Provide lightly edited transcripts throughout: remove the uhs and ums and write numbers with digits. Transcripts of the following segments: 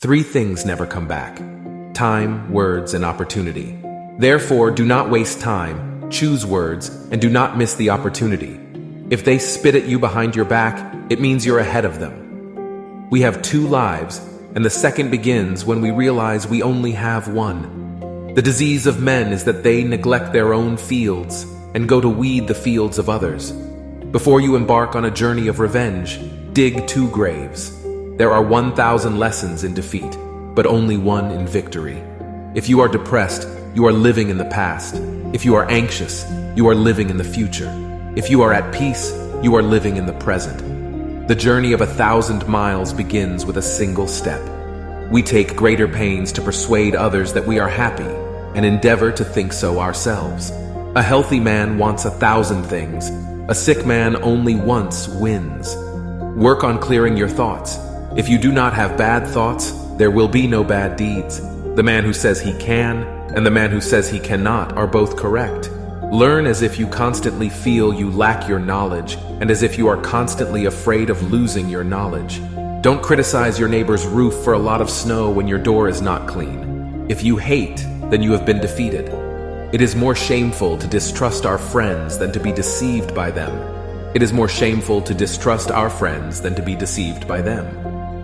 Three things never come back: time, words, and opportunity. Therefore, do not waste time, choose words, and do not miss the opportunity. If they spit at you behind your back, it means you're ahead of them. We have two lives, and the second begins when we realize we only have one. The disease of men is that they neglect their own fields and go to weed the fields of others. Before you embark on a journey of revenge, dig 2 graves. There are 1,000 lessons in defeat, but only one in victory. If you are depressed, you are living in the past. If you are anxious, you are living in the future. If you are at peace, you are living in the present. The journey of 1,000 miles begins with a single step. We take greater pains to persuade others that we are happy and endeavor to think so ourselves. A healthy man wants 1,000 things. A sick man only once wins. Work on clearing your thoughts. If you do not have bad thoughts, there will be no bad deeds. The man who says he can and the man who says he cannot are both correct. Learn as if you constantly feel you lack your knowledge and as if you are constantly afraid of losing your knowledge. Don't criticize your neighbor's roof for a lot of snow when your door is not clean. If you hate, then you have been defeated. It is more shameful to distrust our friends than to be deceived by them. It is more shameful to distrust our friends than to be deceived by them.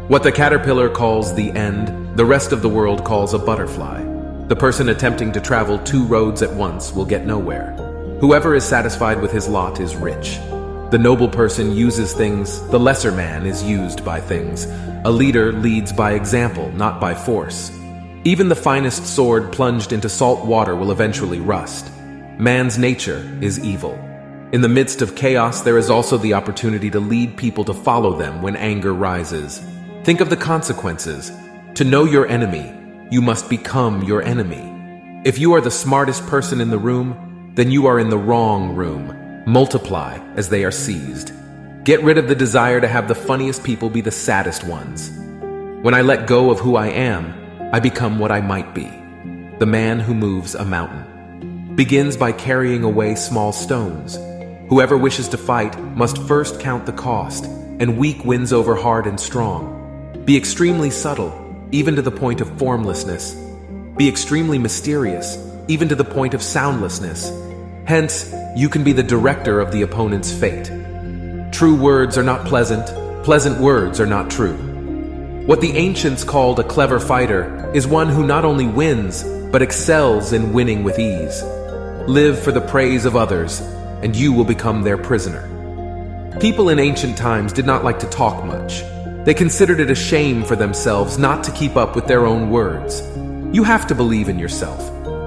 What the caterpillar calls the end, the rest of the world calls a butterfly. The person attempting to travel 2 roads at once will get nowhere. Whoever is satisfied with his lot is rich. The noble person uses things, the lesser man is used by things. A leader leads by example, not by force. Even the finest sword plunged into salt water will eventually rust. Man's nature is evil. In the midst of chaos, there is also the opportunity to lead people to follow them when anger rises. Think of the consequences. To know your enemy, you must become your enemy. If you are the smartest person in the room, then you are in the wrong room. Multiply as they are seized. Get rid of the desire to have the funniest people be the saddest ones. When I let go of who I am, I become what I might be. The man who moves a mountain begins by carrying away small stones. Whoever wishes to fight must first count the cost, and weak wins over hard and strong. Be extremely subtle, even to the point of formlessness. Be extremely mysterious, even to the point of soundlessness. Hence, you can be the director of the opponent's fate. True words are not pleasant, pleasant words are not true. What the ancients called a clever fighter is one who not only wins, but excels in winning with ease. Live for the praise of others, and you will become their prisoner. People in ancient times did not like to talk much. They considered it a shame for themselves not to keep up with their own words. You have to believe in yourself.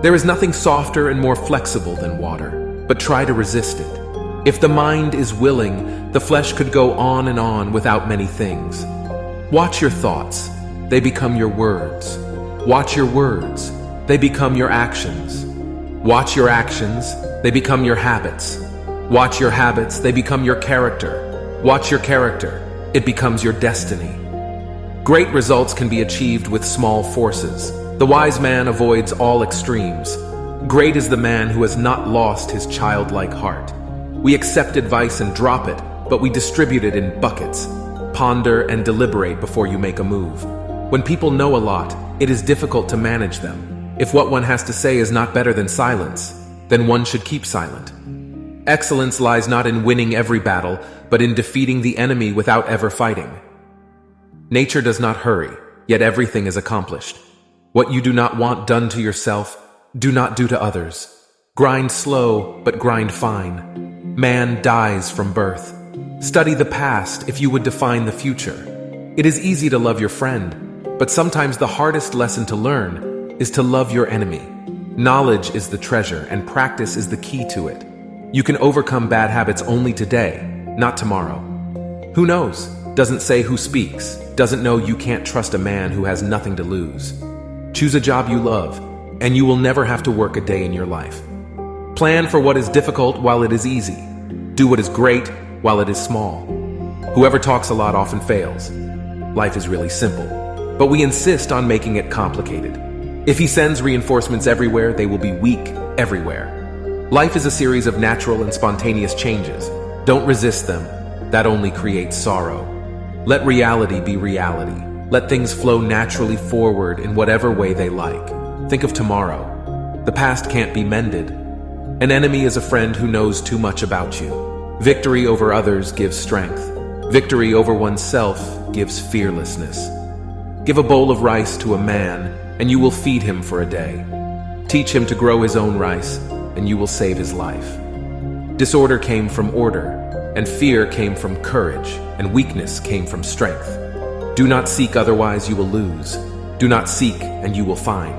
There is nothing softer and more flexible than water, but try to resist it. If the mind is willing, the flesh could go on and on without many things. Watch your thoughts. They become your words. Watch your words. They become your actions. Watch your actions. They become your habits. Watch your habits. They become your character. Watch your character. It becomes your destiny. Great results can be achieved with small forces. The wise man avoids all extremes. Great is the man who has not lost his childlike heart. We accept advice and drop it, but we distribute it in buckets. Ponder and deliberate before you make a move. When people know a lot, it is difficult to manage them. If what one has to say is not better than silence, then one should keep silent. Excellence lies not in winning every battle, but in defeating the enemy without ever fighting. Nature does not hurry, yet everything is accomplished. What you do not want done to yourself, do not do to others. Grind slow, but grind fine. Man dies from birth. Study the past if you would define the future. It is easy to love your friend, but sometimes the hardest lesson to learn is to love your enemy. Knowledge is the treasure, and practice is the key to it. You can overcome bad habits only today, not tomorrow. Who knows? Doesn't say who speaks. Doesn't know you can't trust a man who has nothing to lose. Choose a job you love, and you will never have to work a day in your life. Plan for what is difficult while it is easy. Do what is great while it is small. Whoever talks a lot often fails. Life is really simple, but we insist on making it complicated. If he sends reinforcements everywhere, they will be weak everywhere. Life is a series of natural and spontaneous changes. Don't resist them. That only creates sorrow. Let reality be reality. Let things flow naturally forward in whatever way they like. Think of tomorrow. The past can't be mended. An enemy is a friend who knows too much about you. Victory over others gives strength. Victory over oneself gives fearlessness. Give a bowl of rice to a man, and you will feed him for a day. Teach him to grow his own rice, and you will save his life. Disorder came from order, and fear came from courage, and weakness came from strength. Do not seek, otherwise you will lose. Do not seek, and you will find.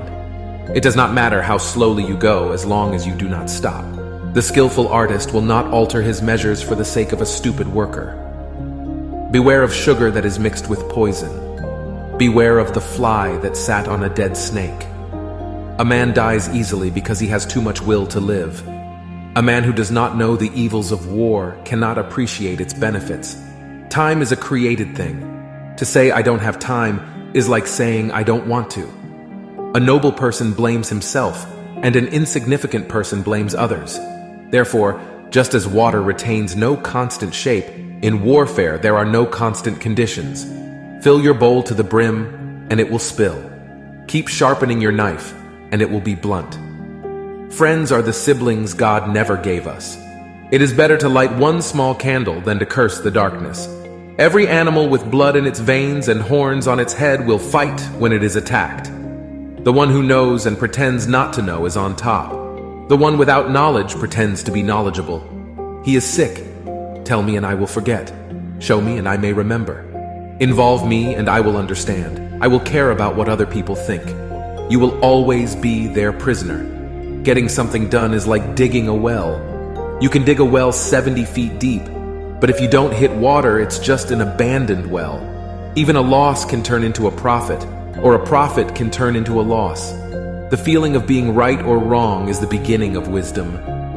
It does not matter how slowly you go as long as you do not stop. The skillful artist will not alter his measures for the sake of a stupid worker. Beware of sugar that is mixed with poison. Beware of the fly that sat on a dead snake. A man dies easily because he has too much will to live. A man who does not know the evils of war cannot appreciate its benefits. Time is a created thing. To say I don't have time is like saying I don't want to. A noble person blames himself, and an insignificant person blames others. Therefore, just as water retains no constant shape, in warfare there are no constant conditions. Fill your bowl to the brim, and it will spill. Keep sharpening your knife, and it will be blunt. Friends are the siblings God never gave us. It is better to light one small candle than to curse the darkness. Every animal with blood in its veins and horns on its head will fight when it is attacked. The one who knows and pretends not to know is on top. The one without knowledge pretends to be knowledgeable. He is sick. Tell me and I will forget. Show me and I may remember. Involve me and I will understand. I will care about what other people think. You will always be their prisoner. Getting something done is like digging a well. You can dig a well 70 feet deep, but if you don't hit water, it's just an abandoned well. Even a loss can turn into a profit, or a profit can turn into a loss. The feeling of being right or wrong is the beginning of wisdom.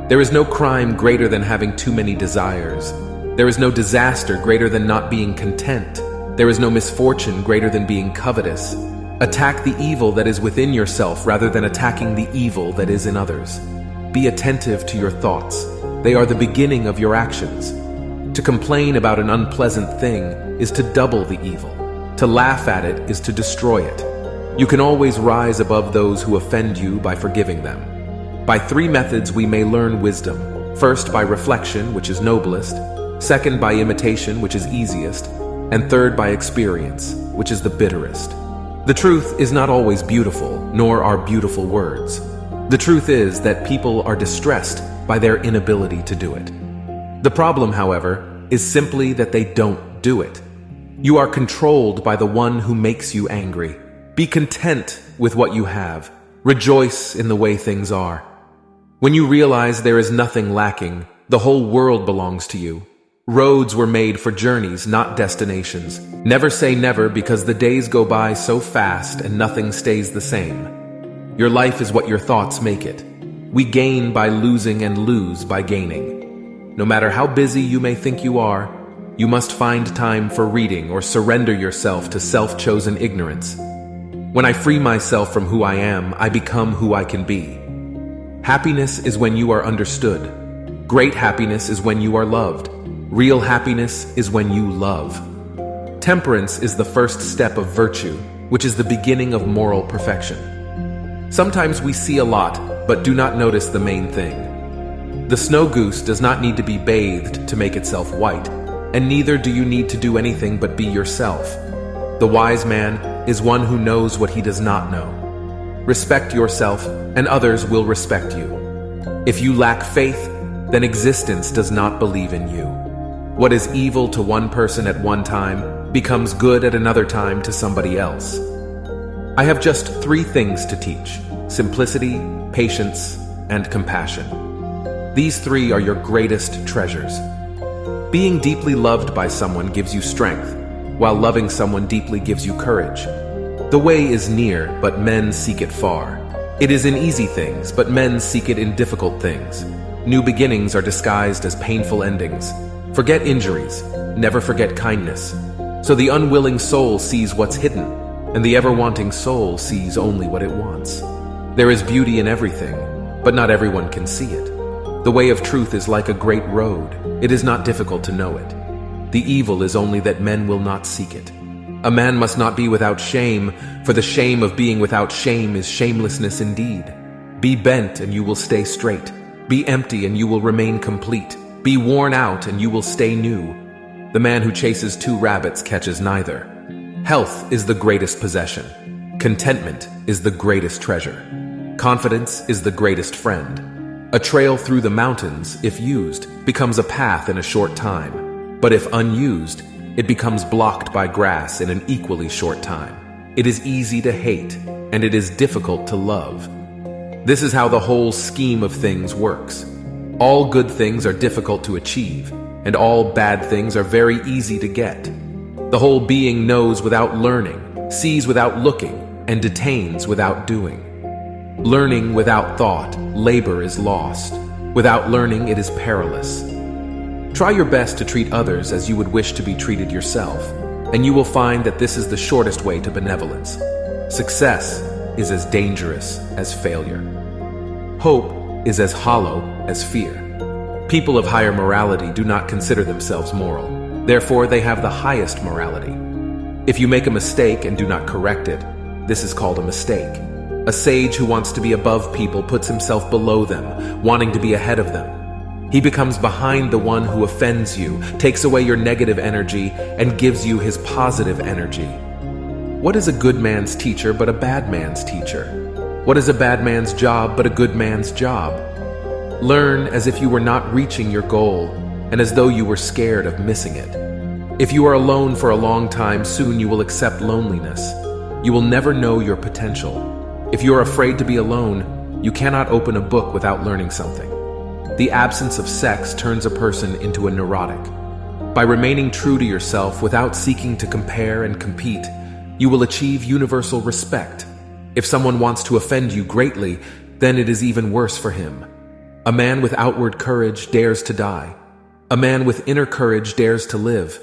There is no crime greater than having too many desires. There is no disaster greater than not being content. There is no misfortune greater than being covetous. Attack the evil that is within yourself rather than attacking the evil that is in others. Be attentive to your thoughts. They are the beginning of your actions. To complain about an unpleasant thing is to double the evil. To laugh at it is to destroy it. You can always rise above those who offend you by forgiving them. By 3 methods we may learn wisdom. First, by reflection, which is noblest. Second, by imitation, which is easiest. And third, by experience, which is the bitterest. The truth is not always beautiful, nor are beautiful words. The truth is that people are distressed by their inability to do it. The problem, however, is simply that they don't do it. You are controlled by the one who makes you angry. Be content with what you have. Rejoice in the way things are. When you realize there is nothing lacking, the whole world belongs to you. Roads were made for journeys, not destinations. Never say never, because the days go by so fast and nothing stays the same. Your life is what your thoughts make it. We gain by losing and lose by gaining. No matter how busy you may think you are, you must find time for reading or surrender yourself to self-chosen ignorance. When I free myself from who I am, I become who I can be. Happiness is when you are understood. Great happiness is when you are loved. Real happiness is when you love. Temperance is the first step of virtue, which is the beginning of moral perfection. Sometimes we see a lot, but do not notice the main thing. The snow goose does not need to be bathed to make itself white, and neither do you need to do anything but be yourself. The wise man is one who knows what he does not know. Respect yourself, and others will respect you. If you lack faith, then existence does not believe in you. What is evil to one person at one time becomes good at another time to somebody else. I have just 3 things to teach: simplicity, patience, and compassion. These 3 are your greatest treasures. Being deeply loved by someone gives you strength, while loving someone deeply gives you courage. The way is near, but men seek it far. It is in easy things, but men seek it in difficult things. New beginnings are disguised as painful endings. Forget injuries, never forget kindness. So the unwilling soul sees what's hidden, and the ever-wanting soul sees only what it wants. There is beauty in everything, but not everyone can see it. The way of truth is like a great road. It is not difficult to know it. The evil is only that men will not seek it. A man must not be without shame, for the shame of being without shame is shamelessness indeed. Be bent and you will stay straight. Be empty and you will remain complete. Be worn out and you will stay new. The man who chases two rabbits catches neither. Health is the greatest possession. Contentment is the greatest treasure. Confidence is the greatest friend. A trail through the mountains, if used, becomes a path in a short time. But if unused, it becomes blocked by grass in an equally short time. It is easy to hate, and it is difficult to love. This is how the whole scheme of things works. All good things are difficult to achieve, and all bad things are very easy to get. The whole being knows without learning, sees without looking, and detains without doing. Learning without thought, labor is lost. Without learning, it is perilous. Try your best to treat others as you would wish to be treated yourself, and you will find that this is the shortest way to benevolence. Success is as dangerous as failure. Hope is as hollow as fear. People of higher morality do not consider themselves moral. Therefore, they have the highest morality. If you make a mistake and do not correct it, this is called a mistake. A sage who wants to be above people puts himself below them, wanting to be ahead of them. He becomes behind the one who offends you, takes away your negative energy, and gives you his positive energy. What is a good man's teacher but a bad man's teacher? What is a bad man's job but a good man's job? Learn as if you were not reaching your goal, and as though you were scared of missing it. If you are alone for a long time, soon you will accept loneliness. You will never know your potential. If you are afraid to be alone, you cannot open a book without learning something. The absence of sex turns a person into a neurotic. By remaining true to yourself without seeking to compare and compete, you will achieve universal respect. If someone wants to offend you greatly, then it is even worse for him. A man with outward courage dares to die. A man with inner courage dares to live.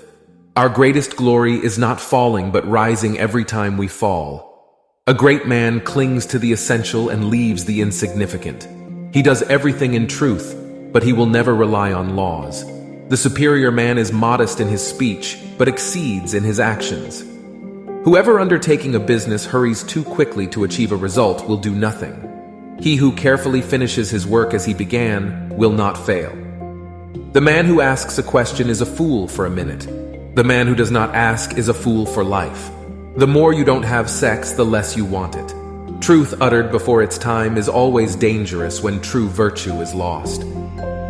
Our greatest glory is not falling but rising every time we fall. A great man clings to the essential and leaves the insignificant. He does everything in truth, but he will never rely on laws. The superior man is modest in his speech, but exceeds in his actions. Whoever undertaking a business hurries too quickly to achieve a result will do nothing. He who carefully finishes his work as he began will not fail. The man who asks a question is a fool for a minute. The man who does not ask is a fool for life. The more you don't have sex, the less you want it. Truth uttered before its time is always dangerous when true virtue is lost.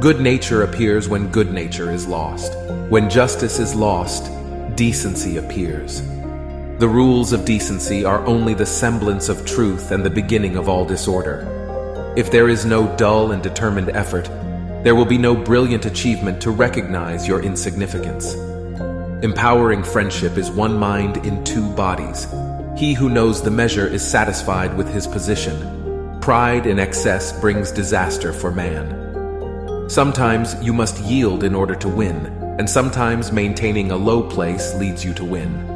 Good nature appears when good nature is lost. When justice is lost, decency appears. The rules of decency are only the semblance of truth and the beginning of all disorder. If there is no dull and determined effort, there will be no brilliant achievement to recognize your insignificance. Empowering friendship is one mind in two bodies. He who knows the measure is satisfied with his position. Pride in excess brings disaster for man. Sometimes you must yield in order to win, and sometimes maintaining a low place leads you to win.